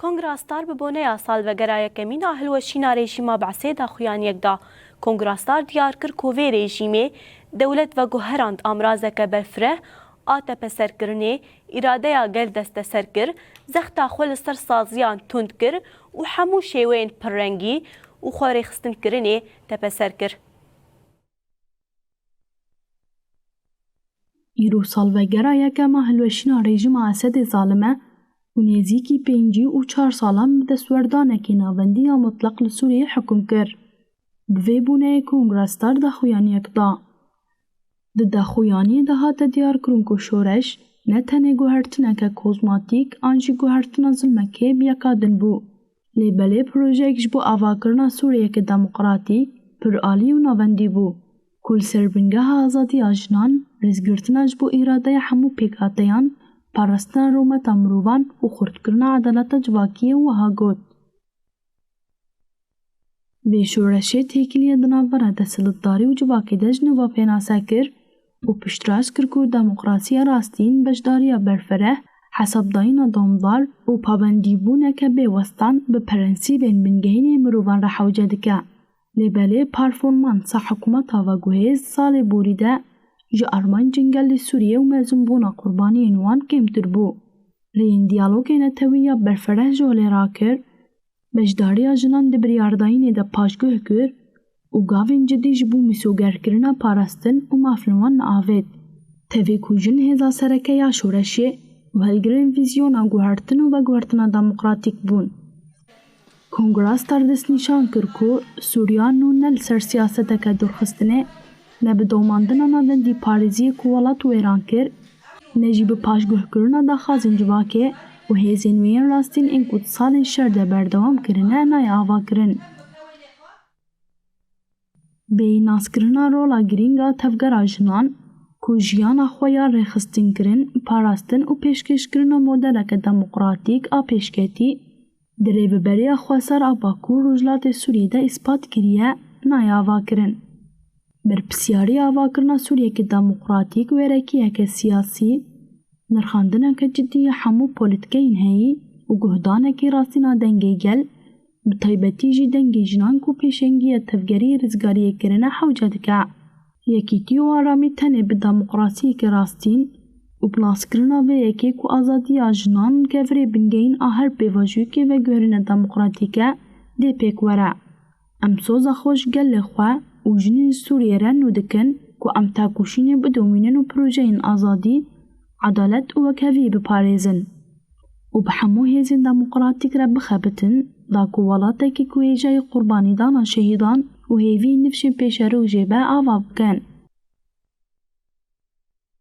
کنگراستار ببونه سالوگرای کمینا هلوشینا رژیما بعثه دا خویانیک دا کنگراستار دیار کر کووی رژیمه دولت و گوهراند امرازه که برفره آتا پسر کرنه اراده یا گل دست سر کر زختا خول سر سازیان تند کر و همو شیوین پررنگی و خوری خستن کرنه تپسر کر. ایرو سالوگرای کما هلوشینا رژیما اسد ظالمه و نزیکی 5 و 4 سالان به دستوردانه که ناوندی مطلق لسوریه حکم کر. بوی بونه کنگراستار دا خویانیک دا. دا خویانی دا هات دیار کرون که شورش نه تنه گوهرتنه که کوزماتیک آنجی گوهرتنه ظلمکه بیاکادن بو. لیبله پروژیکش بو آواکرنا سوریه که دموقراتی پر آلی و ناوندی بو. کل سربنگه آزادی آجنان رزگرتناج بو اراده همو پیکاتیان پارستان رومت امروان و خردکرنا عدالت جواکیه و هاگوت. وی شورشه تیکلیه دنابره ده سلطداری و جواکی دجن و پیناسه کر و پشتراز کر که دموقراسی راستین بجداری برفره حساب داین دامدار و پابندی بونه که به وستان به پرنسیبین بنگهین مروان را حوجه دکه. لیبله پرفورمانس حکومت و گوهیز سال بوریده جا ارمان جنگل سوریه و مزون بونا قربانی انوان کمتر بو. لین دیالوگ نتویا برفره جوله را کر بجداری جنان ده بریارداین ده پاشگوه کر و گاوین جدی جبو مسوگر کرنا پارستن و مافلوان آوید. توی کوجن هزا سرکه یا شورشه و هلگرین ویزیونا گوهرتن و گوهرتن دموقراتیک بون. کنگراستار دست نشان کر که سوریان نو نل سر سیاسته که درخستنه نه به دوماندن نادن دی پاریزی کوالات و ایران کر نجی به پاشگوه کرنا دا خازن جواکه و هیزین وین راستین این کود سال شرده بردوام کرنه نای آوا کرن. به ناس کرنا رولا گرینگا تفگر آجنان که جیان خویا رخستین کرن پاراستن و پیشکش کرنا مدلک دموقراتیک آ پیشکتی دریو بری خواسر آباکو روجلات سوریه ده اثبات کریه نای آوا کرن. بر پسیاری آوا کرنا سوریه که دموقراتیک ویرکیه که سیاسی نرخاندنه که جدی همو پولیتکین هایی و گهدانه که راستینا دنگی گل بطیبتی جی دنگی جنان کو پیشنگی تفگری رزگاری کرنه حوجه دکه. یکیتی و آرامی تنه به دموقراسی که راستین و بناس کرنا و یکی کو آزادی جنان گفری بنگین آهر بیواجوی که و گهرین دموقراتیکه دی پیک وره. ام سوزا خوش گل خواه و جنین سوریه رنو دکن که ام تاکوشین بدومینن و پروژین آزادی عدالت و وکوی بپاريزن و بحمو هیزن دموقراتیک را بخبتن دا کووالاتا که کوی جای قربانی دانا شهیدان و هیوی نفشن پیشارو جیبه آوا بکن.